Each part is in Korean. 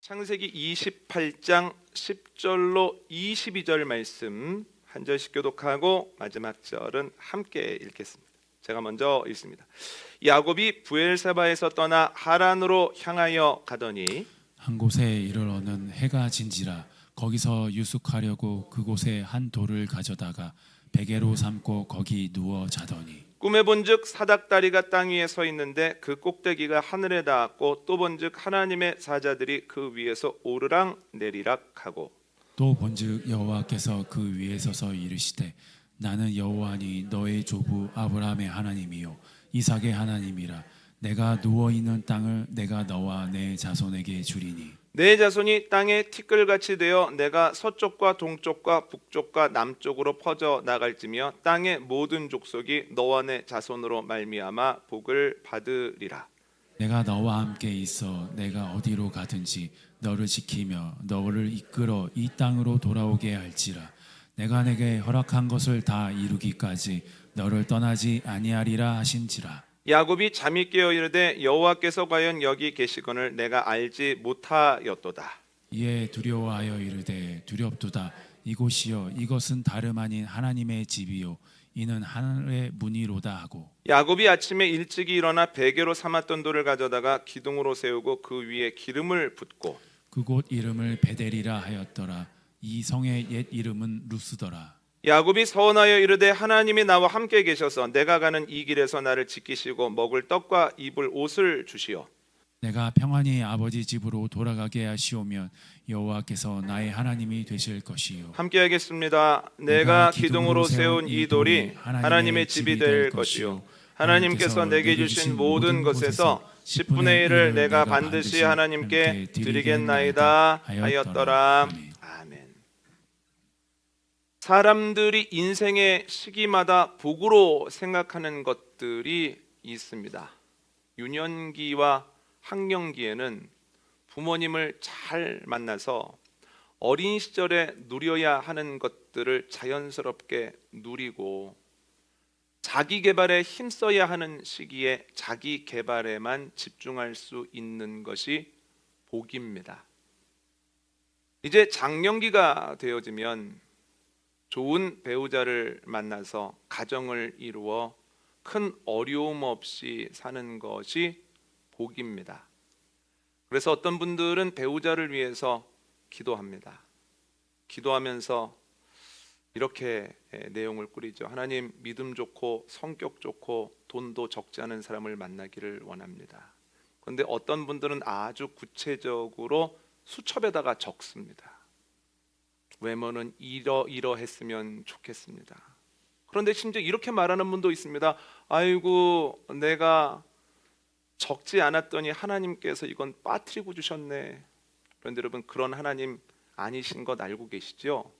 창세기 28장 10절로 22절 말씀 한 절씩 교독하고 마지막 절은 함께 읽겠습니다. 제가 먼저 읽습니다. 야곱이 브엘사바에서 떠나 하란으로 향하여 가더니 한 곳에 이르러는 해가 진지라 거기서 유숙하려고 그곳에 한 돌을 가져다가 베개로 삼고 거기 누워 자더니 꿈에 본즉 사닥다리가 땅 위에 서 있는데 그 꼭대기가 하늘에 닿았고 또 본즉 하나님의 사자들이 그 위에서 오르락 내리락 하고 또 본즉 여호와께서 그 위에 서서 이르시되 나는 여호와니 너의 조부 아브라함의 하나님이요 이삭의 하나님이라. 내가 누워 있는 땅을 내가 너와 내 자손에게 주리니 내 자손이 땅에 티끌같이 되어 내가 서쪽과 동쪽과 북쪽과 남쪽으로 퍼져 나갈지며 땅의 모든 족속이 너와 내 자손으로 말미암아 복을 받으리라. 내가 너와 함께 있어 내가 어디로 가든지 너를 지키며 너를 이끌어 이 땅으로 돌아오게 할지라. 내가 내게 허락한 것을 다 이루기까지 너를 떠나지 아니하리라 하신지라. 야곱이 잠이 깨어 이르되 여호와께서 과연 여기 계시거늘 내가 알지 못하였도다. 이에 두려워하여 이르되 두렵도다. 이곳이여 이것은 다름 아닌 하나님의 집이요 이는 하늘의 문이로다 하고 야곱이 아침에 일찍이 일어나 베개로 삼았던 돌을 가져다가 기둥으로 세우고 그 위에 기름을 붓고 그곳 이름을 베델이라 하였더라. 이 성의 옛 이름은 루스더라. 야곱이 서원하여 이르되 하나님이 나와 함께 계셔서 내가 가는 이 길에서 나를 지키시고 먹을 떡과 입을 옷을 주시오. 내가 평안히 아버지 집으로 돌아가게 하시오면 여호와께서 나의 하나님이 되실 것이요 함께 하겠습니다. 내가 기둥으로 세운 이 돌이 하나님의 집이 될 것이요 하나님께서 내게 주신 모든 것에서 10분의 1을 내가 반드시 하나님께 드리겠나이다 하였더라. 아멘. 사람들이 인생의 시기마다 복으로 생각하는 것들이 있습니다. 유년기와 학령기에는 부모님을 잘 만나서 어린 시절에 누려야 하는 것들을 자연스럽게 누리고 자기 개발에 힘써야 하는 시기에 자기 개발에만 집중할 수 있는 것이 복입니다. 이제 장년기가 되어지면 좋은 배우자를 만나서 가정을 이루어 큰 어려움 없이 사는 것이 복입니다. 그래서 어떤 분들은 배우자를 위해서 기도합니다. 기도하면서 이렇게 내용을 꾸리죠. 하나님, 믿음 좋고 성격 좋고 돈도 적지 않은 사람을 만나기를 원합니다. 그런데 어떤 분들은 아주 구체적으로 수첩에다가 적습니다. 외모는 이러했으면 좋겠습니다. 그런데 심지어 이렇게 말하는 분도 있습니다. 아이고, 내가 적지 않았더니 하나님께서 이건 빠뜨리고 주셨네. 그런데 여러분, 그런 하나님 아니신 것 알고 계시죠?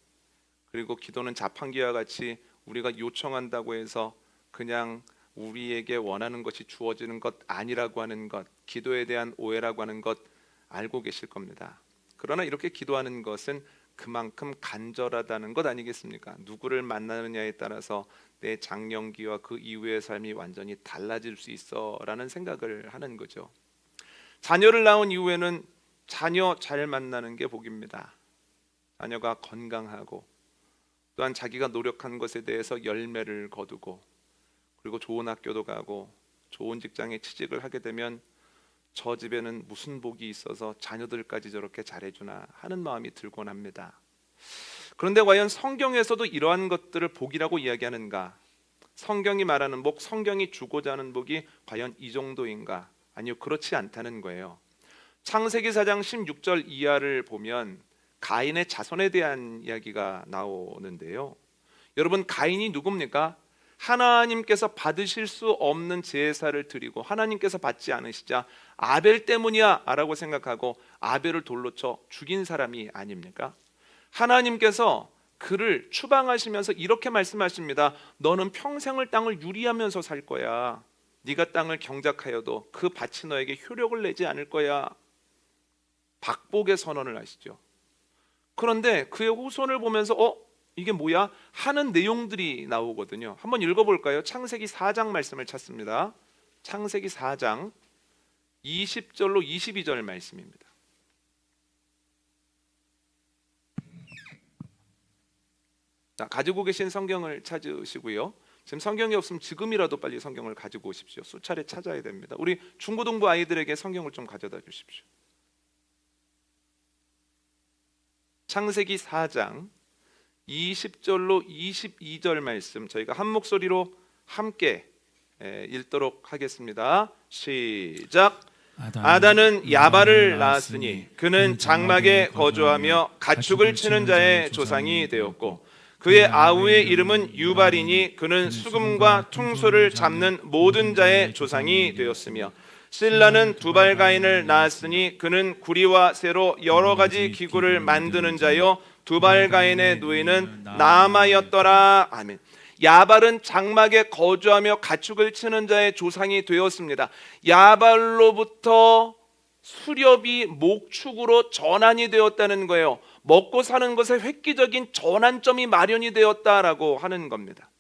그리고 기도는 자판기와 같이 우리가 요청한다고 해서 그냥 우리에게 원하는 것이 주어지는 것 아니라고 하는 것, 기도에 대한 오해라고 하는 것 알고 계실 겁니다. 그러나 이렇게 기도하는 것은 그만큼 간절하다는 것 아니겠습니까? 누구를 만나느냐에 따라서 내 장년기와 그 이후의 삶이 완전히 달라질 수 있어라는 생각을 하는 거죠. 자녀를 낳은 이후에는 자녀 잘 만나는 게 복입니다. 자녀가 건강하고 또한 자기가 노력한 것에 대해서 열매를 거두고 그리고 좋은 학교도 가고 좋은 직장에 취직을 하게 되면 저 집에는 무슨 복이 있어서 자녀들까지 저렇게 잘해주나 하는 마음이 들곤 합니다. 그런데 과연 성경에서도 이러한 것들을 복이라고 이야기하는가? 성경이 말하는 복, 성경이 주고자 하는 복이 과연 이 정도인가? 아니요, 그렇지 않다는 거예요. 창세기 4장 16절 이하를 보면 가인의 자손에 대한 이야기가 나오는데요. 여러분, 가인이 누굽니까? 하나님께서 받으실 수 없는 제사를 드리고 하나님께서 받지 않으시자 아벨 때문이야 라고 생각하고 아벨을 돌로 쳐 죽인 사람이 아닙니까? 하나님께서 그를 추방하시면서 이렇게 말씀하십니다. 너는 평생을 땅을 유리하면서 살 거야. 네가 땅을 경작하여도 그 밭이 너에게 효력을 내지 않을 거야. 박복의 선언을 하시죠. 그런데 그의 후손을 보면서 이게 뭐야? 하는 내용들이 나오거든요. 한번 읽어볼까요? 창세기 4장 말씀을 찾습니다. 창세기 4장 20절로 22절 말씀입니다. 가지고 계신 성경을 찾으시고요. 지금 성경이 없으면 지금이라도 빨리 성경을 가지고 오십시오. 수차례 찾아야 됩니다. 우리 중고등부 아이들에게 성경을 좀 가져다 주십시오. 창세기 4장 20절로 22절 말씀 저희가 한 목소리로 함께 읽도록 하겠습니다. 시작. 아단은 야발을 낳았으니 그는 장막에 거주하며 가축을 치는 자의 조상이 되었고 그의 아우의 이름은 유발이니 그는 수금과 퉁소를 잡는 모든 자의 조상이 되었으며 실라는 두발가인을 낳았으니 그는 구리와 쇠로 여러 가지 기구를 만드는 자요 두발가인의 누이는 나아마였더라. 아멘. 야발은 장막에 거주하며 가축을 치는 자의 조상이 되었습니다. 야발로부터 수렵이 목축으로 전환이 되었다는 거예요. 먹고 사는 것에 획기적인 전환점이 마련이 되었다라고 하는 겁니다.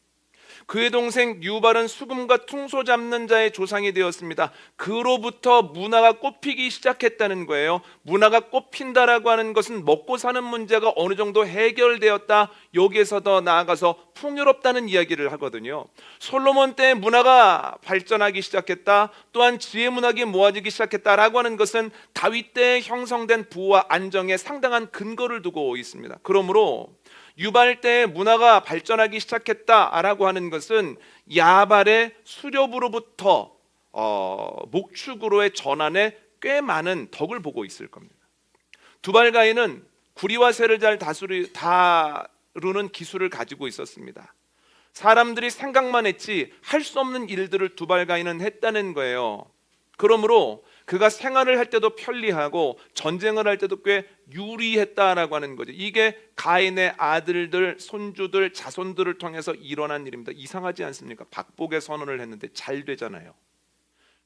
그의 동생 유발은 수금과 퉁소 잡는 자의 조상이 되었습니다. 그로부터 문화가 꽃피기 시작했다는 거예요. 문화가 꽃핀다라고 하는 것은 먹고 사는 문제가 어느 정도 해결되었다, 여기에서 더 나아가서 풍요롭다는 이야기를 하거든요. 솔로몬 때 문화가 발전하기 시작했다, 또한 지혜 문학이 모아지기 시작했다라고 하는 것은 다윗 때 형성된 부와 안정에 상당한 근거를 두고 있습니다. 그러므로 유발 때 문화가 발전하기 시작했다라고 하는 것은 야발의 수렵으로부터 목축으로의 전환에 꽤 많은 덕을 보고 있을 겁니다. 두발가인은 구리와 쇠를 잘 다루는 기술을 가지고 있었습니다. 사람들이 생각만 했지 할 수 없는 일들을 두발가인은 했다는 거예요. 그러므로 그가 생활을 할 때도 편리하고 전쟁을 할 때도 꽤 유리했다라고 하는 거죠. 이게 가인의 아들들, 손주들, 자손들을 통해서 일어난 일입니다. 이상하지 않습니까? 박복의 선언을 했는데 잘 되잖아요.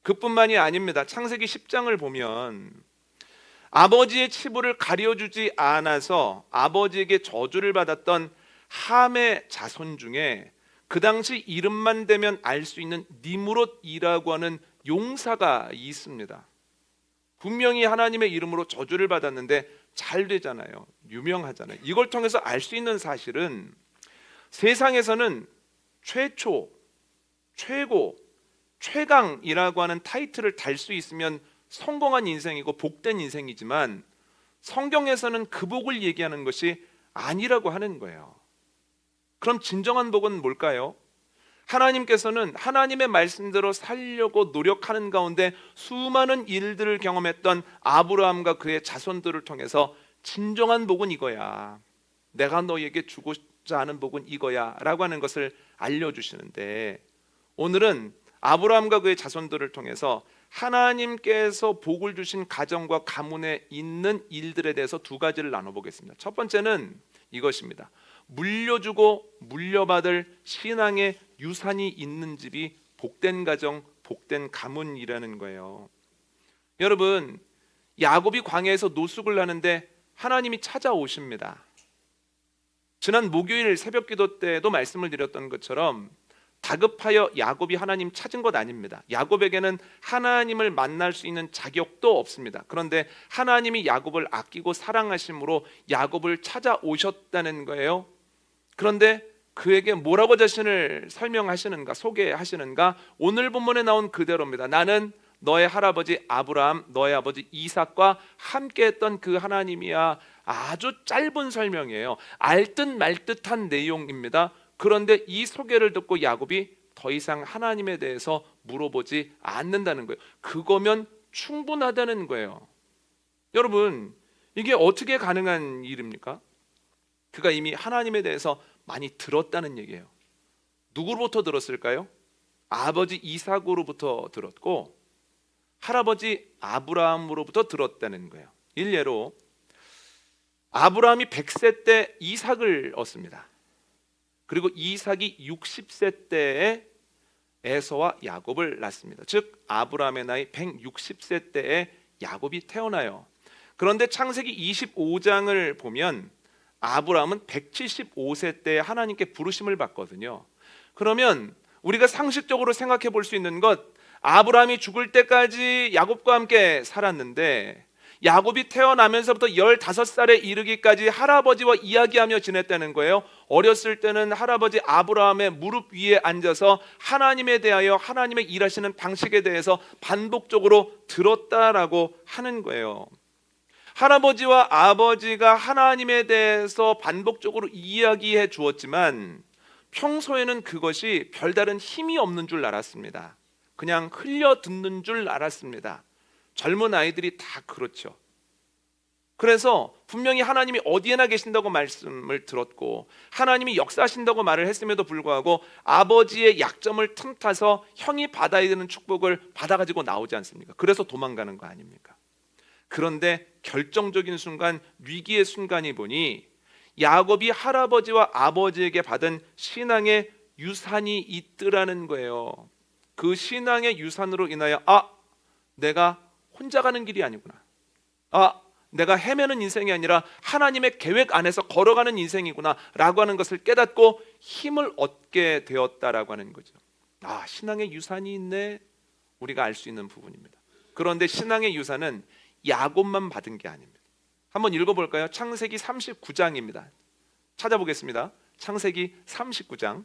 그뿐만이 아닙니다. 창세기 10장을 보면 아버지의 치부를 가려주지 않아서 아버지에게 저주를 받았던 함의 자손 중에 그 당시 이름만 대면 알 수 있는 니므롯이라고 하는 용사가 있습니다. 분명히 하나님의 이름으로 저주를 받았는데 잘 되잖아요. 유명하잖아요. 이걸 통해서 알 수 있는 사실은 세상에서는 최초, 최고, 최강이라고 하는 타이틀을 달 수 있으면 성공한 인생이고 복된 인생이지만 성경에서는 그 복을 얘기하는 것이 아니라고 하는 거예요. 그럼 진정한 복은 뭘까요? 하나님께서는 하나님의 말씀대로 살려고 노력하는 가운데 수많은 일들을 경험했던 아브라함과 그의 자손들을 통해서 진정한 복은 이거야, 내가 너에게 주고자 하는 복은 이거야 라고 하는 것을 알려주시는데, 오늘은 아브라함과 그의 자손들을 통해서 하나님께서 복을 주신 가정과 가문에 있는 일들에 대해서 두 가지를 나눠보겠습니다. 첫 번째는 이것입니다. 물려주고 물려받을 신앙의 유산이 있는 집이 복된 가정, 복된 가문이라는 거예요. 여러분, 야곱이 광야에서 노숙을 하는데 하나님이 찾아오십니다. 지난 목요일 새벽기도 때도 말씀을 드렸던 것처럼 다급하여 야곱이 하나님 찾은 것 아닙니다. 야곱에게는 하나님을 만날 수 있는 자격도 없습니다. 그런데 하나님이 야곱을 아끼고 사랑하심으로 야곱을 찾아오셨다는 거예요. 그런데 그에게 뭐라고 자신을 설명하시는가, 소개하시는가? 오늘 본문에 나온 그대로입니다. 나는 너의 할아버지 아브라함, 너의 아버지 이삭과 함께했던 그 하나님이야. 아주 짧은 설명이에요. 알듯 말듯한 내용입니다. 그런데 이 소개를 듣고 야곱이 더 이상 하나님에 대해서 물어보지 않는다는 거예요. 그거면 충분하다는 거예요. 여러분, 이게 어떻게 가능한 일입니까? 그가 이미 하나님에 대해서 많이 들었다는 얘기예요. 누구로부터 들었을까요? 아버지 이삭으로부터 들었고 할아버지 아브라함으로부터 들었다는 거예요. 일례로 아브라함이 100세 때 이삭을 얻습니다. 그리고 이삭이 60세 때에 에서와 야곱을 낳습니다. 즉 아브라함의 나이 160세 때에 야곱이 태어나요. 그런데 창세기 25장을 보면 아브라함은 175세 때에 하나님께 부르심을 받거든요. 그러면 우리가 상식적으로 생각해 볼 수 있는 것, 아브라함이 죽을 때까지 야곱과 함께 살았는데 야곱이 태어나면서부터 15살에 이르기까지 할아버지와 이야기하며 지냈다는 거예요. 어렸을 때는 할아버지 아브라함의 무릎 위에 앉아서 하나님에 대하여 하나님의 일하시는 방식에 대해서 반복적으로 들었다라고 하는 거예요. 할아버지와 아버지가 하나님에 대해서 반복적으로 이야기해 주었지만 평소에는 그것이 별다른 힘이 없는 줄 알았습니다. 그냥 흘려 듣는 줄 알았습니다. 젊은 아이들이 다 그렇죠. 그래서 분명히 하나님이 어디에나 계신다고 말씀을 들었고 하나님이 역사하신다고 말을 했음에도 불구하고 아버지의 약점을 틈타서 형이 받아야 되는 축복을 받아가지고 나오지 않습니까? 그래서 도망가는 거 아닙니까? 그런데 결정적인 순간, 위기의 순간이 보니 야곱이 할아버지와 아버지에게 받은 신앙의 유산이 있더라는 거예요. 그 신앙의 유산으로 인하여 내가 혼자 가는 길이 아니구나. 내가 헤매는 인생이 아니라 하나님의 계획 안에서 걸어가는 인생이구나 라고 하는 것을 깨닫고 힘을 얻게 되었다라고 하는 거죠. 신앙의 유산이 있네, 우리가 알 수 있는 부분입니다. 그런데 신앙의 유산은 야곱만 받은 게 아닙니다. 한번 읽어볼까요? 창세기 39장입니다. 찾아보겠습니다. 창세기 39장.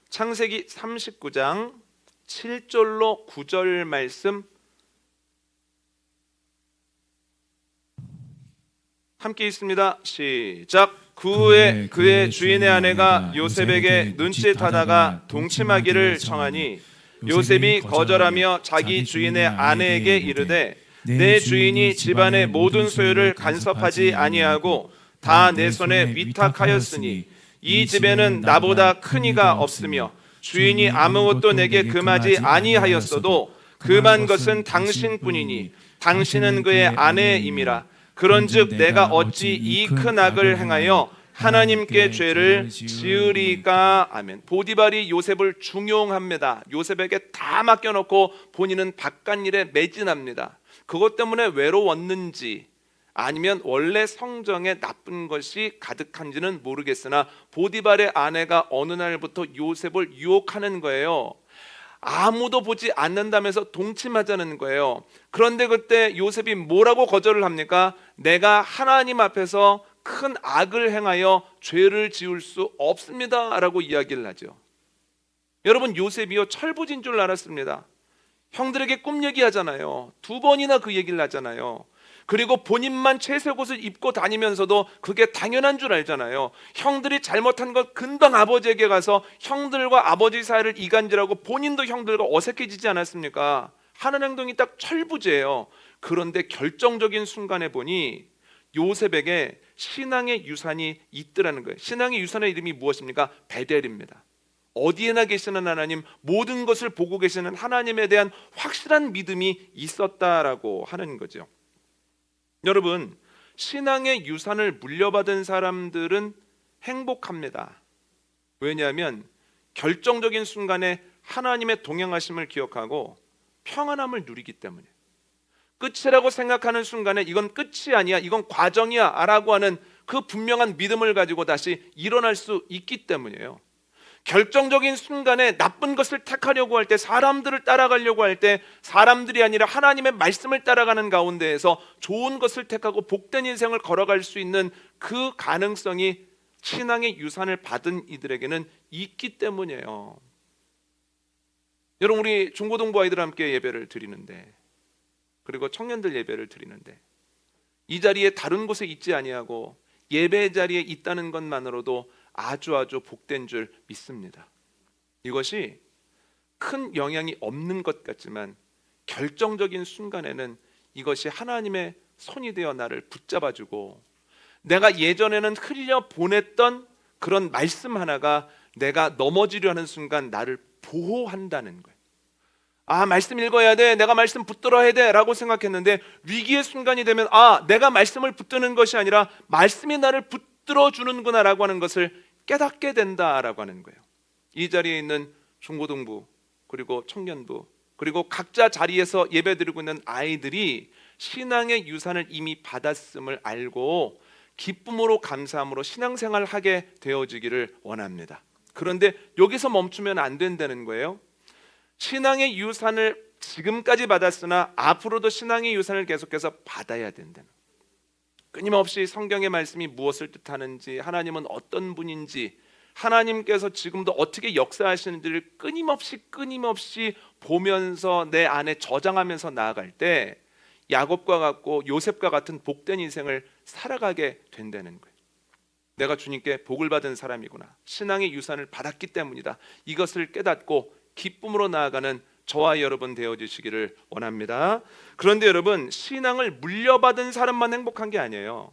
창세기 39장 7절로 9절 말씀 함께 있습니다. 시작. 그 후에 그의 주인의 아내가 요셉에게 눈짓하다가 동침하기를 청하니 요셉이 거절하며 자기 주인의 아내에게 이르되 내 주인이 집안의 모든 소유를 간섭하지 아니하고 다 내 손에 위탁하였으니 이 집에는 나보다 큰 이가 없으며 주인이 아무것도 내게 금하지 아니하였어도 금한 것은 당신뿐이니 당신은 그의 아내임이라. 그런즉 내가 어찌 이 큰 악을 행하여 하나님께 죄를 지으리까. 아멘. 보디발이 요셉을 중용합니다. 요셉에게 다 맡겨놓고 본인은 바깥일에 매진합니다. 그것 때문에 외로웠는지 아니면 원래 성정에 나쁜 것이 가득한지는 모르겠으나 보디발의 아내가 어느 날부터 요셉을 유혹하는 거예요. 아무도 보지 않는다면서 동침하자는 거예요. 그런데 그때 요셉이 뭐라고 거절을 합니까? 내가 하나님 앞에서 큰 악을 행하여 죄를 지을 수 없습니다 라고 이야기를 하죠. 여러분, 요셉이요 철부진 줄 알았습니다. 형들에게 꿈 얘기하잖아요. 2번이나 그 얘기를 하잖아요. 그리고 본인만 채색 옷을 입고 다니면서도 그게 당연한 줄 알잖아요. 형들이 잘못한 것 금방 아버지에게 가서 형들과 아버지 사이를 이간질하고 본인도 형들과 어색해지지 않았습니까? 하는 행동이 딱 철부지예요. 그런데 결정적인 순간에 보니 요셉에게 신앙의 유산이 있더라는 거예요. 신앙의 유산의 이름이 무엇입니까? 베델입니다. 어디에나 계시는 하나님, 모든 것을 보고 계시는 하나님에 대한 확실한 믿음이 있었다라고 하는 거죠. 여러분, 신앙의 유산을 물려받은 사람들은 행복합니다. 왜냐하면 결정적인 순간에 하나님의 동행하심을 기억하고 평안함을 누리기 때문에, 끝이라고 생각하는 순간에 이건 끝이 아니야, 이건 과정이야 라고 하는 그 분명한 믿음을 가지고 다시 일어날 수 있기 때문이에요. 결정적인 순간에 나쁜 것을 택하려고 할 때, 사람들을 따라가려고 할 때 사람들이 아니라 하나님의 말씀을 따라가는 가운데에서 좋은 것을 택하고 복된 인생을 걸어갈 수 있는 그 가능성이 신앙의 유산을 받은 이들에게는 있기 때문이에요. 여러분, 우리 중고등부 아이들 함께 예배를 드리는데, 그리고 청년들 예배를 드리는데, 이 자리에 다른 곳에 있지 아니하고 예배 자리에 있다는 것만으로도 아주 복된 줄 믿습니다. 이것이 큰 영향이 없는 것 같지만 결정적인 순간에는 이것이 하나님의 손이 되어 나를 붙잡아주고, 내가 예전에는 흘려 보냈던 그런 말씀 하나가 내가 넘어지려 하는 순간 나를 보호한다는 거예요. 말씀 읽어야 돼, 내가 말씀 붙들어야 돼 라고 생각했는데 위기의 순간이 되면 내가 말씀을 붙드는 것이 아니라 말씀이 나를 붙들어주는구나 라고 하는 것을 깨닫게 된다라고 하는 거예요. 이 자리에 있는 중고등부, 그리고 청년부, 그리고 각자 자리에서 예배드리고 있는 아이들이 신앙의 유산을 이미 받았음을 알고 기쁨으로 감사함으로 신앙생활을 하게 되어지기를 원합니다. 그런데 여기서 멈추면 안 된다는 거예요. 신앙의 유산을 지금까지 받았으나 앞으로도 신앙의 유산을 계속해서 받아야 된다는 거예요. 끊임없이 성경의 말씀이 무엇을 뜻하는지, 하나님은 어떤 분인지, 하나님께서 지금도 어떻게 역사하시는지를 끊임없이 보면서 내 안에 저장하면서 나아갈 때 야곱과 같고 요셉과 같은 복된 인생을 살아가게 된다는 거예요. 내가 주님께 복을 받은 사람이구나, 신앙의 유산을 받았기 때문이다, 이것을 깨닫고 기쁨으로 나아가는 저와 여러분 되어주시기를 원합니다. 그런데 여러분, 신앙을 물려받은 사람만 행복한 게 아니에요.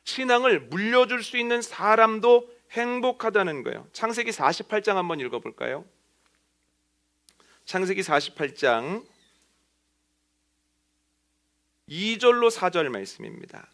신앙을 물려줄 수 있는 사람도 행복하다는 거예요. 창세기 48장 한번 읽어볼까요? 창세기 48장 2절로 4절 말씀입니다.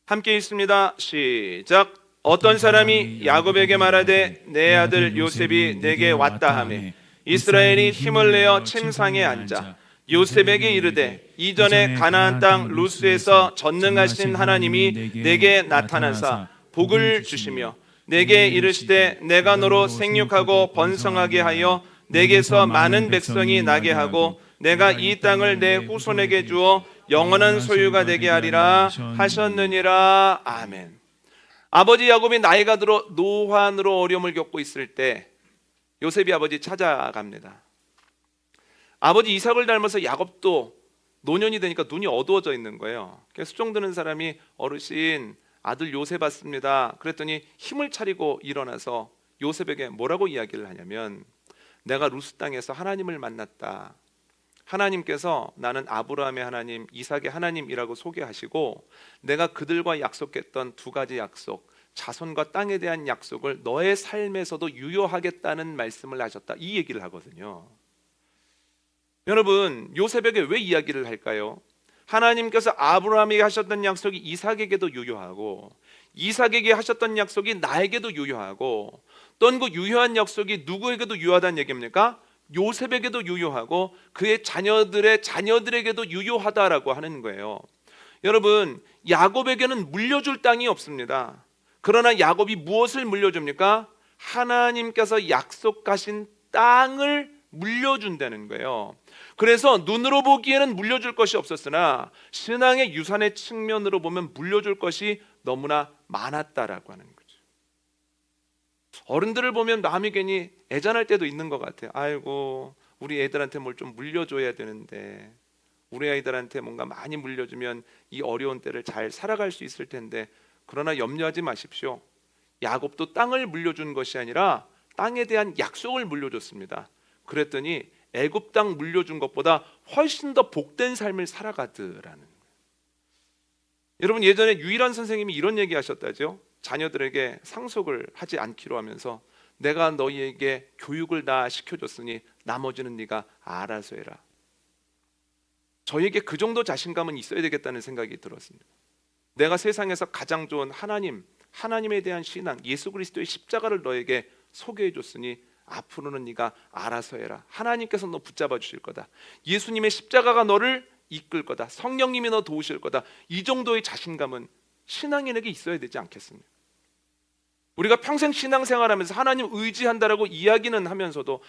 함께 읽습니다. 시작. 어떤 사람이 야곱에게 말하되 내 아들 요셉이 내게 왔다 하매 이스라엘이 힘을 내어 침상에 앉아 요셉에게 이르되 이전에 가나안 땅 루스에서 전능하신 하나님이 내게 나타나사 복을 주시며 내게 이르시되 내가 너로 생육하고 번성하게 하여 내게서 많은 백성이 나게 하고 내가 이 땅을 내 후손에게 주어 영원한 소유가 되게 하리라 하셨느니라. 아멘. 아버지 야곱이 나이가 들어 노환으로 어려움을 겪고 있을 때 요셉이 아버지 찾아갑니다. 아버지 이삭을 닮아서 야곱도 노년이 되니까 눈이 어두워져 있는 거예요. 그래서 수종 드는 사람이 어르신, 아들 요셉 왔습니다. 그랬더니 힘을 차리고 일어나서 요셉에게 뭐라고 이야기를 하냐면, 내가 루스 땅에서 하나님을 만났다. 하나님께서 나는 아브라함의 하나님, 이삭의 하나님이라고 소개하시고 내가 그들과 약속했던 두 가지 약속, 자손과 땅에 대한 약속을 너의 삶에서도 유효하겠다는 말씀을 하셨다, 이 얘기를 하거든요. 여러분, 요셉에게 왜 이야기를 할까요? 하나님께서 아브라함에게 하셨던 약속이 이삭에게도 유효하고 이삭에게 하셨던 약속이 나에게도 유효하고, 또는 그 유효한 약속이 누구에게도 유효하다는 얘기입니까? 요셉에게도 유효하고 그의 자녀들에게도 유효하다라고 하는 거예요. 여러분, 야곱에게는 물려줄 땅이 없습니다. 그러나 야곱이 무엇을 물려줍니까? 하나님께서 약속하신 땅을 물려준다는 거예요. 그래서 눈으로 보기에는 물려줄 것이 없었으나 신앙의 유산의 측면으로 보면 물려줄 것이 너무나 많았다라고 하는 거죠. 어른들을 보면 마음이 괜히 애잔할 때도 있는 것 같아요. 아이고, 우리 애들한테 뭘 좀 물려줘야 되는데, 우리 아이들한테 뭔가 많이 물려주면 이 어려운 때를 잘 살아갈 수 있을 텐데. 그러나 염려하지 마십시오. 야곱도 땅을 물려준 것이 아니라 땅에 대한 약속을 물려줬습니다. 그랬더니 애굽 땅 물려준 것보다 훨씬 더 복된 삶을 살아가더라는. 여러분, 예전에 유일한 선생님이 이런 얘기 하셨다죠. 자녀들에게 상속을 하지 않기로 하면서, 내가 너희에게 교육을 다 시켜줬으니 나머지는 네가 알아서 해라. 저에게 그 정도 자신감은 있어야 되겠다는 생각이 들었습니다. 내가 세상에서 가장 좋은 하나님에 대한 신앙, 예수 그리스도의 십자가를 너에게 소개해줬으니 앞으로는 네가 알아서 해라. 하나님께서 너 붙잡아 주실 거다. 예수님의 십자가가 너를 이끌 거다. 성령님이 너 도우실 거다. 이 정도의 자신감은 신앙인에게 있어야 되지 않겠습니까? 우리가 평생 신앙생활하면서 하나님 의지한다라고 이야기는 하면서도,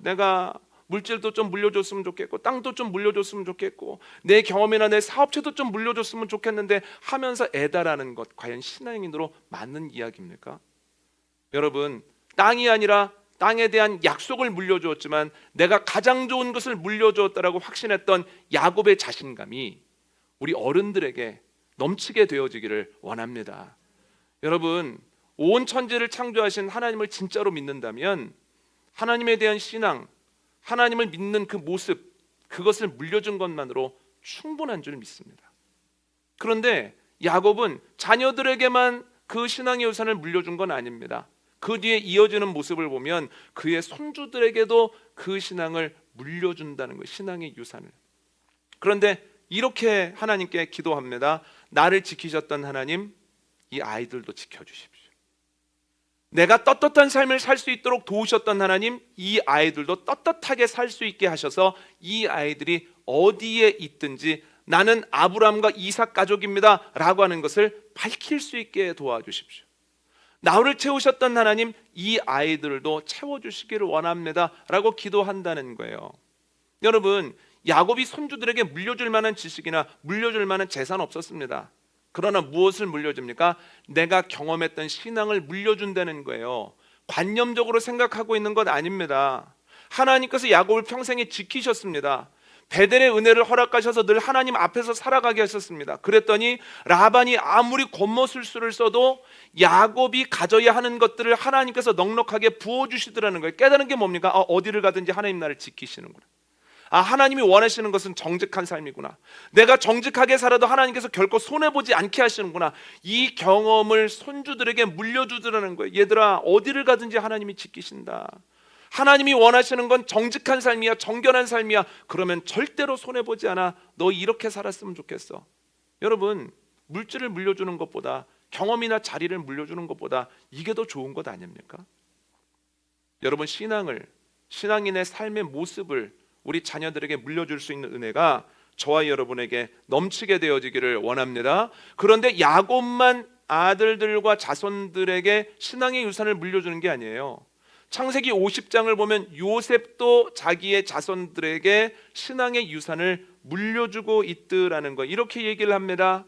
내가 물질도 좀 물려줬으면 좋겠고 땅도 좀 물려줬으면 좋겠고 내 경험이나 내 사업체도 좀 물려줬으면 좋겠는데 하면서 애다라는 것, 과연 신앙인으로 맞는 이야기입니까? 여러분, 땅이 아니라 땅에 대한 약속을 물려주었지만 내가 가장 좋은 것을 물려주었다라고 확신했던 야곱의 자신감이 우리 어른들에게 넘치게 되어지기를 원합니다. 여러분, 온 천지를 창조하신 하나님을 진짜로 믿는다면 하나님에 대한 신앙, 하나님을 믿는 그 모습, 그것을 물려준 것만으로 충분한 줄 믿습니다. 그런데 야곱은 자녀들에게만 그 신앙의 유산을 물려준 건 아닙니다. 그 뒤에 이어지는 모습을 보면 그의 손주들에게도 그 신앙을 물려준다는 거예요. 신앙의 유산을. 그런데 이렇게 하나님께 기도합니다. 나를 지키셨던 하나님, 이 아이들도 지켜주십시오. 내가 떳떳한 삶을 살 수 있도록 도우셨던 하나님, 이 아이들도 떳떳하게 살 수 있게 하셔서 이 아이들이 어디에 있든지 나는 아브라함과 이삭 가족입니다 라고 하는 것을 밝힐 수 있게 도와주십시오. 나를 채우셨던 하나님, 이 아이들도 채워주시기를 원합니다 라고 기도한다는 거예요. 여러분, 야곱이 손주들에게 물려줄 만한 지식이나 물려줄 만한 재산 없었습니다. 그러나 무엇을 물려줍니까? 내가 경험했던 신앙을 물려준다는 거예요. 관념적으로 생각하고 있는 것 아닙니다. 하나님께서 야곱을 평생에 지키셨습니다. 베델의 은혜를 허락하셔서 늘 하나님 앞에서 살아가게 하셨습니다. 그랬더니 라반이 아무리 겉모술수를 써도 야곱이 가져야 하는 것들을 하나님께서 넉넉하게 부어주시더라는 거예요. 깨달은 게 뭡니까? 어디를 가든지 하나님 나를 지키시는구나. 하나님이 원하시는 것은 정직한 삶이구나. 내가 정직하게 살아도 하나님께서 결코 손해보지 않게 하시는구나. 이 경험을 손주들에게 물려주더라는 거예요. 얘들아, 어디를 가든지 하나님이 지키신다. 하나님이 원하시는 건 정직한 삶이야, 정결한 삶이야. 그러면 절대로 손해보지 않아. 너 이렇게 살았으면 좋겠어. 여러분, 물질을 물려주는 것보다, 경험이나 자리를 물려주는 것보다 이게 더 좋은 것 아닙니까? 여러분, 신앙인의 삶의 모습을 우리 자녀들에게 물려줄 수 있는 은혜가 저와 여러분에게 넘치게 되어지기를 원합니다. 그런데 야곱만 아들들과 자손들에게 신앙의 유산을 물려주는 게 아니에요. 창세기 50장을 보면 요셉도 자기의 자손들에게 신앙의 유산을 물려주고 있더라는 거, 이렇게 얘기를 합니다.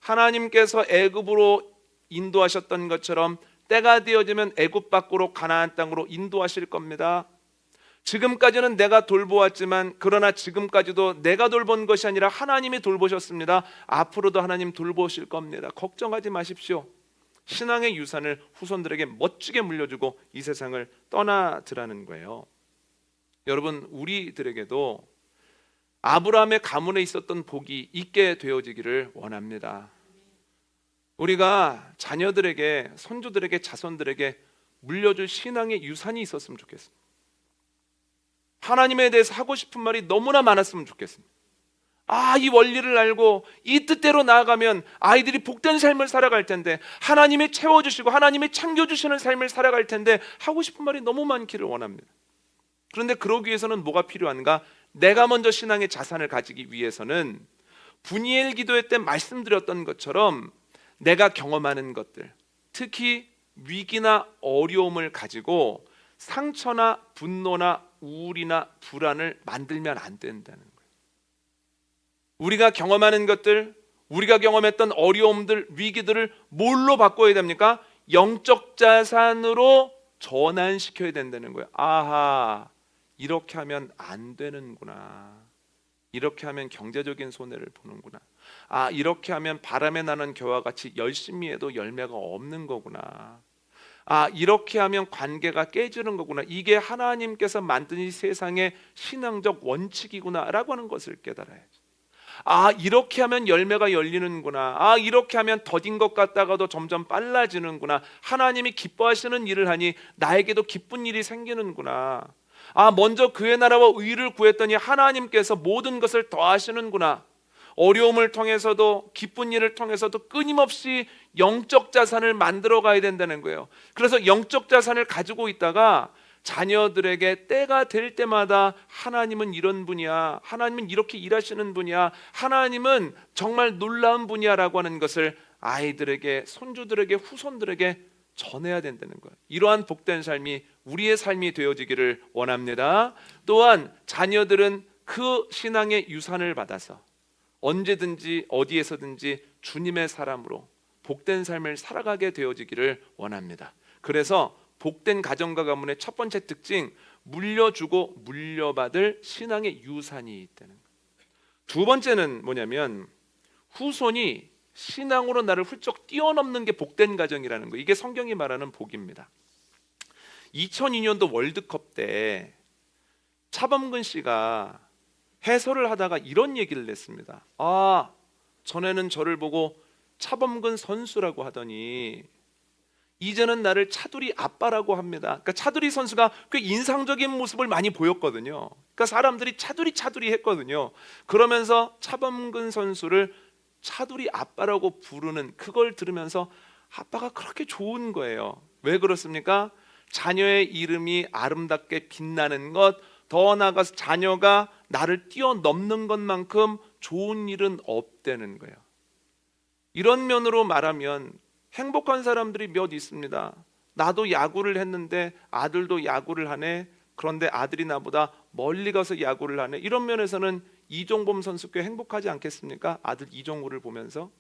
하나님께서 애굽으로 인도하셨던 것처럼 때가 되어지면 애굽 밖으로 가나안 땅으로 인도하실 겁니다. 지금까지는 내가 돌보았지만, 그러나 지금까지도 내가 돌본 것이 아니라 하나님이 돌보셨습니다. 앞으로도 하나님 돌보실 겁니다. 걱정하지 마십시오. 신앙의 유산을 후손들에게 멋지게 물려주고 이 세상을 떠나드라는 거예요. 여러분, 우리들에게도 아브라함의 가문에 있었던 복이 있게 되어지기를 원합니다. 우리가 자녀들에게, 손주들에게, 자손들에게 물려줄 신앙의 유산이 있었으면 좋겠습니다. 하나님에 대해서 하고 싶은 말이 너무나 많았으면 좋겠습니다. 이 원리를 알고 이 뜻대로 나아가면 아이들이 복된 삶을 살아갈 텐데, 하나님이 채워주시고 하나님이 챙겨주시는 삶을 살아갈 텐데, 하고 싶은 말이 너무 많기를 원합니다. 그런데 그러기 위해서는 뭐가 필요한가? 내가 먼저 신앙의 자산을 가지기 위해서는 분이엘 기도회 때 말씀드렸던 것처럼 내가 경험하는 것들, 특히 위기나 어려움을 가지고 상처나 분노나 우울이나 불안을 만들면 안 된다는 거예요. 우리가 경험하는 것들, 우리가 경험했던 어려움들, 위기들을 뭘로 바꿔야 됩니까? 영적 자산으로 전환시켜야 된다는 거예요. 이렇게 하면 안 되는구나. 이렇게 하면 경제적인 손해를 보는구나. 이렇게 하면 바람에 나는 겨와 같이 열심히 해도 열매가 없는 거구나. 이렇게 하면 관계가 깨지는 거구나. 이게 하나님께서 만든 이 세상의 신앙적 원칙이구나 라고 하는 것을 깨달아야지. 이렇게 하면 열매가 열리는구나. 이렇게 하면 더딘 것 같다가도 점점 빨라지는구나. 하나님이 기뻐하시는 일을 하니 나에게도 기쁜 일이 생기는구나. 먼저 그의 나라와 의를 구했더니 하나님께서 모든 것을 더하시는구나. 어려움을 통해서도 기쁜 일을 통해서도 끊임없이 영적 자산을 만들어 가야 된다는 거예요. 그래서 영적 자산을 가지고 있다가 자녀들에게 때가 될 때마다 하나님은 이런 분이야, 하나님은 이렇게 일하시는 분이야, 하나님은 정말 놀라운 분이야 라고 하는 것을 아이들에게, 손주들에게, 후손들에게 전해야 된다는 거예요. 이러한 복된 삶이 우리의 삶이 되어지기를 원합니다. 또한 자녀들은 그 신앙의 유산을 받아서 언제든지 어디에서든지 주님의 사람으로 복된 삶을 살아가게 되어지기를 원합니다. 그래서 복된 가정과 가문의 첫 번째 특징, 물려주고 물려받을 신앙의 유산이 있다는 거예요. 두 번째는 뭐냐면 후손이 신앙으로 나를 훌쩍 뛰어넘는 게 복된 가정이라는 거예요. 이게 성경이 말하는 복입니다. 2002년도 월드컵 때 차범근 씨가 해설을 하다가 이런 얘기를 냈습니다. 전에는 저를 보고 차범근 선수라고 하더니 이제는 나를 차두리 아빠라고 합니다. 그러니까 차두리 선수가 꽤 인상적인 모습을 많이 보였거든요. 그러니까 사람들이 차두리 했거든요. 그러면서 차범근 선수를 차두리 아빠라고 부르는 그걸 들으면서 아빠가 그렇게 좋은 거예요. 왜 그렇습니까? 자녀의 이름이 아름답게 빛나는 것, 더 나아가서 자녀가 나를 뛰어넘는 것만큼 좋은 일은 없다는 거예요. 이런 면으로 말하면 행복한 사람들이 몇 있습니다. 나도 야구를 했는데 아들도 야구를 하네. 그런데 아들이 나보다 멀리 가서 야구를 하네. 이런 면에서는 이종범 선수 꽤 행복하지 않겠습니까? 아들 이종우를 보면서.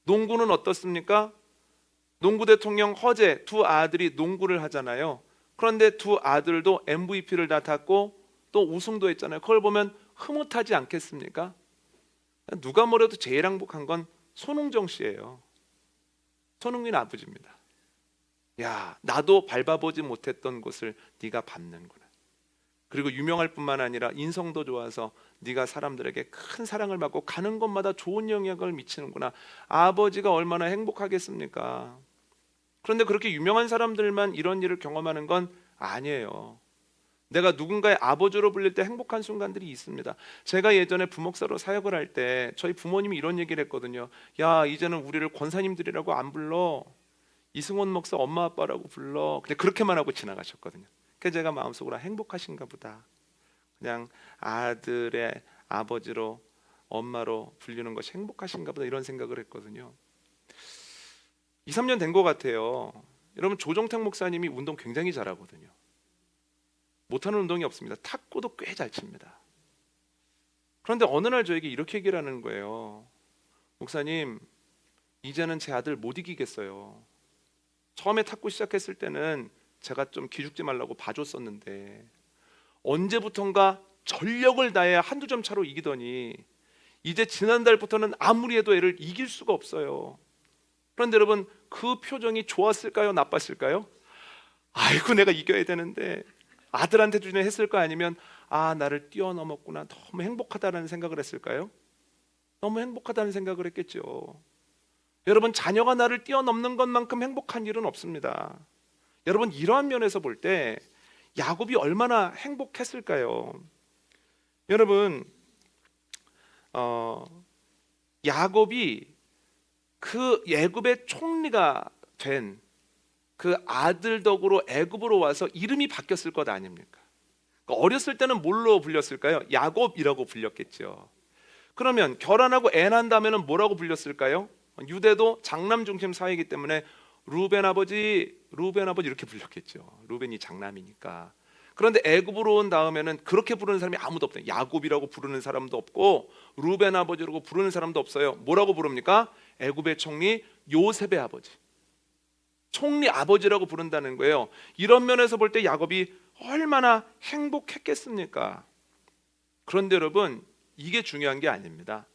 농구는 어떻습니까? 농구 대통령 허재 두 아들이 농구를 하잖아요. 그런데 두 아들도 MVP를 다 탔고 또 우승도 했잖아요. 그걸 보면 흐뭇하지 않겠습니까? 누가 뭐래도 제일 행복한 건 손흥정 씨예요. 손흥민 아버지입니다. 야, 나도 밟아보지 못했던 곳을 네가 밟는구나. 그리고 유명할 뿐만 아니라 인성도 좋아서 네가 사람들에게 큰 사랑을 받고 가는 곳마다 좋은 영향을 미치는구나. 아버지가 얼마나 행복하겠습니까? 그런데 그렇게 유명한 사람들만 이런 일을 경험하는 건 아니에요. 내가 누군가의 아버지로 불릴 때 행복한 순간들이 있습니다. 제가 예전에 부목사로 사역을 할 때 저희 부모님이 이런 얘기를 했거든요. 야, 이제는 우리를 권사님들이라고 안 불러. 이승원 목사 엄마 아빠라고 불러. 그냥 그렇게만 하고 지나가셨거든요. 그래서 제가 마음속으로 행복하신가 보다. 그냥 아들의 아버지로 엄마로 불리는 것이 행복하신가 보다 이런 생각을 했거든요. 2, 3년 된 것 같아요. 여러분 조정택 목사님이 운동 굉장히 잘하거든요. 못하는 운동이 없습니다. 탁구도 꽤 잘 칩니다. 그런데 어느 날 저에게 이렇게 얘기를 하는 거예요. 목사님, 이제는 제 아들 못 이기겠어요. 처음에 탁구 시작했을 때는 제가 좀 기죽지 말라고 봐줬었는데 언제부턴가 전력을 다해 한두 점 차로 이기더니 이제 지난달부터는 아무리 해도 애를 이길 수가 없어요. 그런데 여러분 그 표정이 좋았을까요? 나빴을까요? 아이고 내가 이겨야 되는데 아들한테 주냐 했을 거 아니면 아 나를 뛰어넘었구나 너무 행복하다는 생각을 했을까요? 너무 행복하다는 생각을 했겠죠. 여러분 자녀가 나를 뛰어넘는 것만큼 행복한 일은 없습니다. 여러분 이러한 면에서 볼 때 야곱이 얼마나 행복했을까요? 여러분 야곱이 그 애굽의 총리가 된 그 아들 덕으로 애굽으로 와서 이름이 바뀌었을 것 아닙니까? 그러니까 어렸을 때는 뭘로 불렸을까요? 야곱이라고 불렸겠죠. 그러면 결혼하고 애 난 다음에는 뭐라고 불렸을까요? 유대도 장남 중심 사회이기 때문에 루벤 아버지 이렇게 불렸겠죠. 루벤이 장남이니까. 그런데 애굽으로 온 다음에는 그렇게 부르는 사람이 아무도 없대요. 야곱이라고 부르는 사람도 없고 루벤 아버지라고 부르는 사람도 없어요. 뭐라고 부릅니까? 애굽의 총리 요셉의 아버지, 총리 아버지라고 부른다는 거예요. 이런 면에서 볼 때 야곱이 얼마나 행복했겠습니까? 그런데 여러분 이게 중요한 게 아닙니다.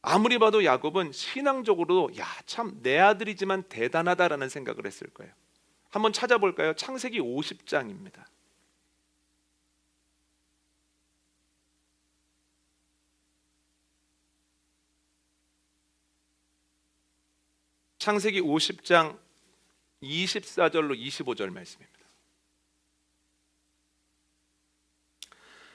아무리 봐도 야곱은 신앙적으로도 야, 참 내 아들이지만 대단하다라는 생각을 했을 거예요. 한번 찾아볼까요? 창세기 50장입니다. 창세기 50장 24절로 25절 말씀입니다.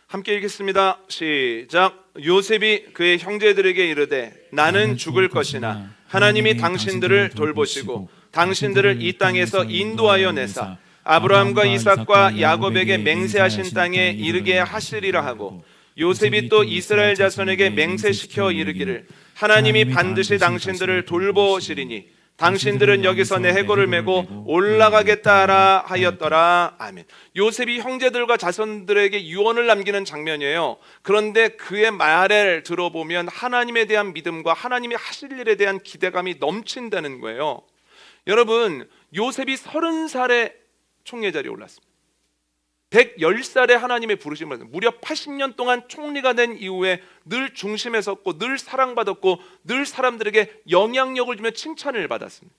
함께 읽겠습니다. 시작. 요셉이 그의 형제들에게 이르되 나는 죽을 것이나 하나님이 당신들을 돌보시고 당신들을 이 땅에서 인도하여 내사 아브라함과 이삭과 야곱에게 맹세하신 땅에 이르게 하시리라 하고 요셉이 또 이스라엘 자손에게 맹세시켜 이르기를 하나님이 반드시 당신들을 돌보시리니 당신들은 여기서 내 해골을 메고 올라가겠다라 하였더라. 아멘. 요셉이 형제들과 자손들에게 유언을 남기는 장면이에요. 그런데 그의 말을 들어보면 하나님에 대한 믿음과 하나님이 하실 일에 대한 기대감이 넘친다는 거예요. 여러분 요셉이 30살에 총리 자리에 올랐습니다. 110살에 하나님의 부르심을 받았습니다. 무려 80년 동안 총리가 된 이후에 늘 중심에 섰고 늘 사랑받았고 늘 사람들에게 영향력을 주며 칭찬을 받았습니다.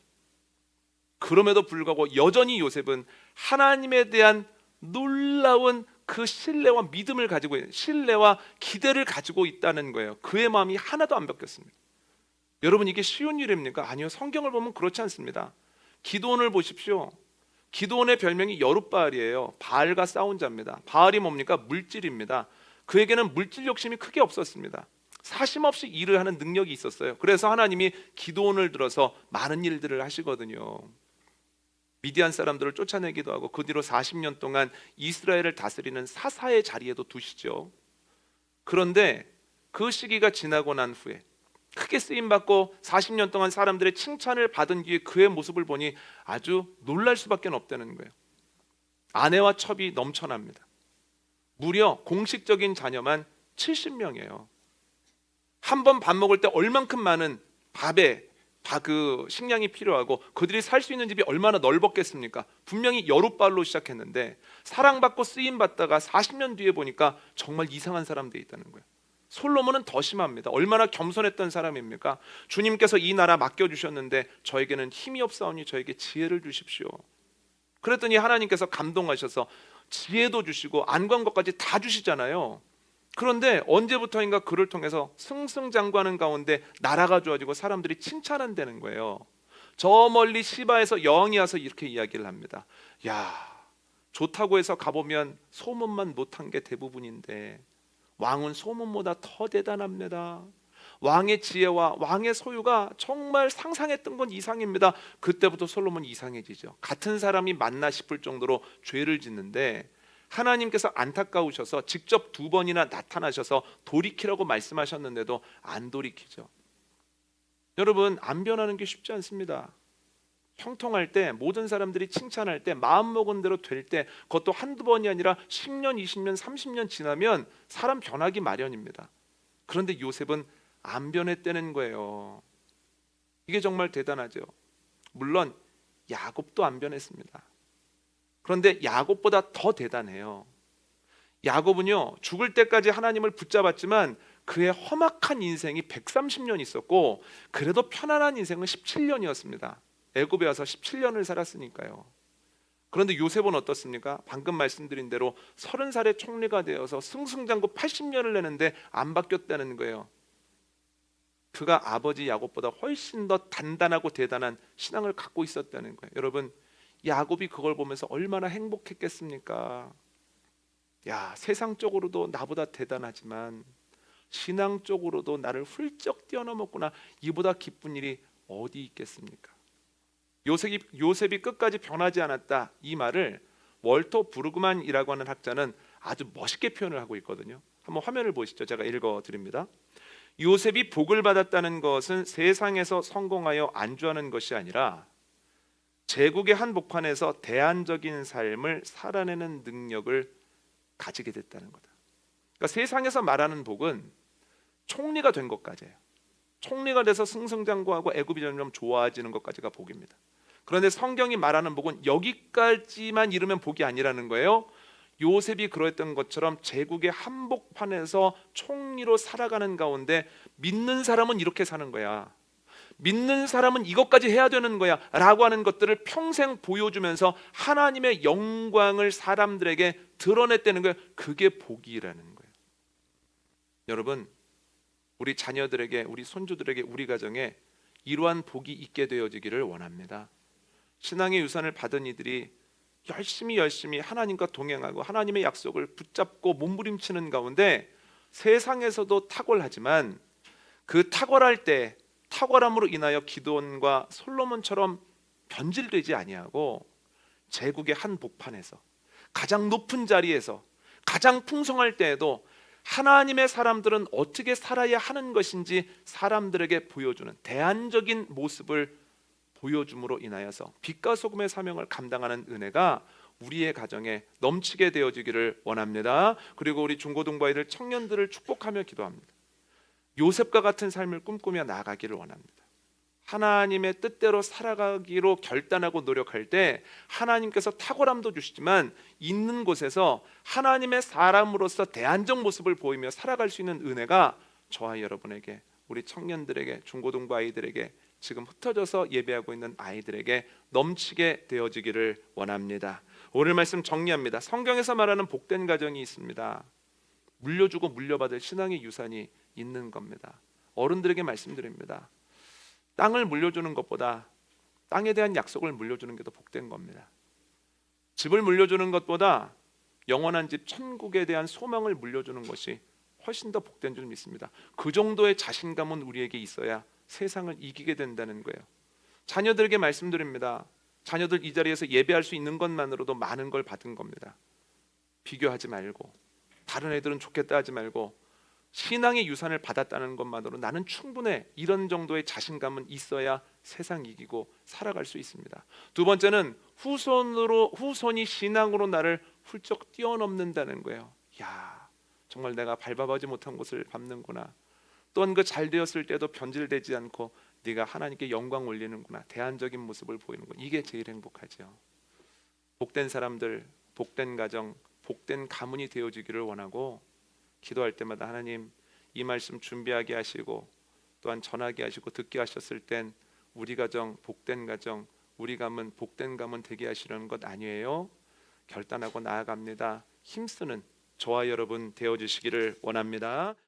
그럼에도 불구하고 여전히 요셉은 하나님에 대한 놀라운 그 신뢰와 믿음을 가지고 있는 신뢰와 기대를 가지고 있다는 거예요. 그의 마음이 하나도 안 바뀌었습니다. 여러분 이게 쉬운 일입니까? 아니요. 성경을 보면 그렇지 않습니다. 기드온을 보십시오. 기드온의 별명이 여룻바알이에요. 바알과 싸운 자입니다. 바알이 뭡니까? 물질입니다. 그에게는 물질 욕심이 크게 없었습니다. 사심없이 일을 하는 능력이 있었어요. 그래서 하나님이 기드온을 들어서 많은 일들을 하시거든요. 미디안 사람들을 쫓아내기도 하고 그 뒤로 40년 동안 이스라엘을 다스리는 사사의 자리에도 두시죠. 그런데 그 시기가 지나고 난 후에 크게 쓰임받고 40년 동안 사람들의 칭찬을 받은 뒤에 그의 모습을 보니 아주 놀랄 수밖에 없다는 거예요. 아내와 첩이 넘쳐납니다. 무려 공식적인 자녀만 70명이에요. 한 번 밥 먹을 때 얼만큼 많은 그 식량이 필요하고 그들이 살 수 있는 집이 얼마나 넓었겠습니까? 분명히 여룻발로 시작했는데 사랑받고 쓰임받다가 40년 뒤에 보니까 정말 이상한 사람들이 있다는 거예요. 솔로몬은 더 심합니다. 얼마나 겸손했던 사람입니까? 주님께서 이 나라 맡겨주셨는데 저에게는 힘이 없사오니 저에게 지혜를 주십시오. 그랬더니 하나님께서 감동하셔서 지혜도 주시고 안구한 것까지 다 주시잖아요. 그런데 언제부터인가 그를 통해서 승승장구하는 가운데 나라가 좋아지고 사람들이 칭찬한다는 거예요. 저 멀리 시바에서 여왕이 와서 이렇게 이야기를 합니다. 야, 좋다고 해서 가보면 소문만 못한 게 대부분인데 왕은 소문보다 더 대단합니다. 왕의 지혜와 왕의 소유가 정말 상상했던 건 이상입니다. 그때부터 솔로몬이 이상해지죠. 같은 사람이 맞나 싶을 정도로 죄를 짓는데 하나님께서 안타까우셔서 직접 2번이나 나타나셔서 돌이키라고 말씀하셨는데도 안 돌이키죠. 여러분, 안 변하는 게 쉽지 않습니다. 형통할 때, 모든 사람들이 칭찬할 때, 마음먹은 대로 될 때, 그것도 한두 번이 아니라 10년, 20년, 30년 지나면 사람 변하기 마련입니다. 그런데 요셉은 안 변했다는 거예요. 이게 정말 대단하죠. 물론 야곱도 안 변했습니다. 그런데 야곱보다 더 대단해요. 야곱은요, 죽을 때까지 하나님을 붙잡았지만 그의 험악한 인생이 130년 있었고 그래도 편안한 인생은 17년이었습니다. 애굽에 와서 17년을 살았으니까요. 그런데 요셉은 어떻습니까? 방금 말씀드린 대로 30살에 총리가 되어서 승승장구 80년을 내는데 안 바뀌었다는 거예요. 그가 아버지 야곱보다 훨씬 더 단단하고 대단한 신앙을 갖고 있었다는 거예요. 여러분, 야곱이 그걸 보면서 얼마나 행복했겠습니까? 야, 세상적으로도 나보다 대단하지만 신앙적으로도 나를 훌쩍 뛰어넘었구나. 이보다 기쁜 일이 어디 있겠습니까? 요셉이 끝까지 변하지 않았다, 이 말을 월터 브루그만이라고 하는 학자는 아주 멋있게 표현을 하고 있거든요. 한번 화면을 보시죠. 제가 읽어드립니다. 요셉이 복을 받았다는 것은 세상에서 성공하여 안주하는 것이 아니라 제국의 한복판에서 대안적인 삶을 살아내는 능력을 가지게 됐다는 거다. 그러니까 세상에서 말하는 복은 총리가 된 것까지예요. 총리가 돼서 승승장구하고 애굽이 점점 좋아지는 것까지가 복입니다. 그런데 성경이 말하는 복은 여기까지만 이르면 복이 아니라는 거예요. 요셉이 그러했던 것처럼 제국의 한복판에서 총리로 살아가는 가운데 믿는 사람은 이렇게 사는 거야, 믿는 사람은 이것까지 해야 되는 거야 라고 하는 것들을 평생 보여주면서 하나님의 영광을 사람들에게 드러냈다는 거예요. 그게 복이라는 거예요. 여러분, 우리 자녀들에게, 우리 손주들에게, 우리 가정에 이러한 복이 있게 되어지기를 원합니다. 신앙의 유산을 받은 이들이 열심히 하나님과 동행하고 하나님의 약속을 붙잡고 몸부림치는 가운데 세상에서도 탁월하지만 그 탁월할 때 탁월함으로 인하여 기드온과 솔로몬처럼 변질되지 아니하고 제국의 한 복판에서 가장 높은 자리에서 가장 풍성할 때에도 하나님의 사람들은 어떻게 살아야 하는 것인지 사람들에게 보여주는 대안적인 모습을 보여줌으로 인하여서 빛과 소금의 사명을 감당하는 은혜가 우리의 가정에 넘치게 되어지기를 원합니다. 그리고 우리 중고등부 아이들, 청년들을 축복하며 기도합니다. 요셉과 같은 삶을 꿈꾸며 나아가기를 원합니다. 하나님의 뜻대로 살아가기로 결단하고 노력할 때 하나님께서 탁월함도 주시지만 있는 곳에서 하나님의 사람으로서 대안적 모습을 보이며 살아갈 수 있는 은혜가 저와 여러분에게, 우리 청년들에게, 중고등부 아이들에게, 지금 흩어져서 예배하고 있는 아이들에게 넘치게 되어지기를 원합니다. 오늘 말씀 정리합니다. 성경에서 말하는 복된 가정이 있습니다. 물려주고 물려받을 신앙의 유산이 있는 겁니다. 어른들에게 말씀드립니다. 땅을 물려주는 것보다 땅에 대한 약속을 물려주는 게 더 복된 겁니다. 집을 물려주는 것보다 영원한 집 천국에 대한 소망을 물려주는 것이 훨씬 더 복된 줄 믿습니다. 그 정도의 자신감은 우리에게 있어야 세상을 이기게 된다는 거예요. 자녀들에게 말씀드립니다. 자녀들 이 자리에서 예배할 수 있는 것만으로도 많은 걸 받은 겁니다. 비교하지 말고, 다른 애들은 좋겠다 하지 말고, 신앙의 유산을 받았다는 것만으로 나는 충분해, 이런 정도의 자신감은 있어야 세상 이기고 살아갈 수 있습니다. 두 번째는 후손이 신앙으로 나를 훌쩍 뛰어넘는다는 거예요. 야, 정말 내가 밟아보지 못한 곳을 밟는구나. 또한 그 잘 되었을 때도 변질되지 않고 네가 하나님께 영광 올리는구나. 대안적인 모습을 보이는 거, 이게 제일 행복하죠. 복된 사람들, 복된 가정, 복된 가문이 되어주기를 원하고, 기도할 때마다 하나님, 이 말씀 준비하게 하시고 또한 전하게 하시고 듣게 하셨을 땐 우리 가정 복된 가정, 우리 가문 복된 가문 되게 하시려는 것 아니에요? 결단하고 나아갑니다. 힘쓰는 저와 여러분 되어주시기를 원합니다.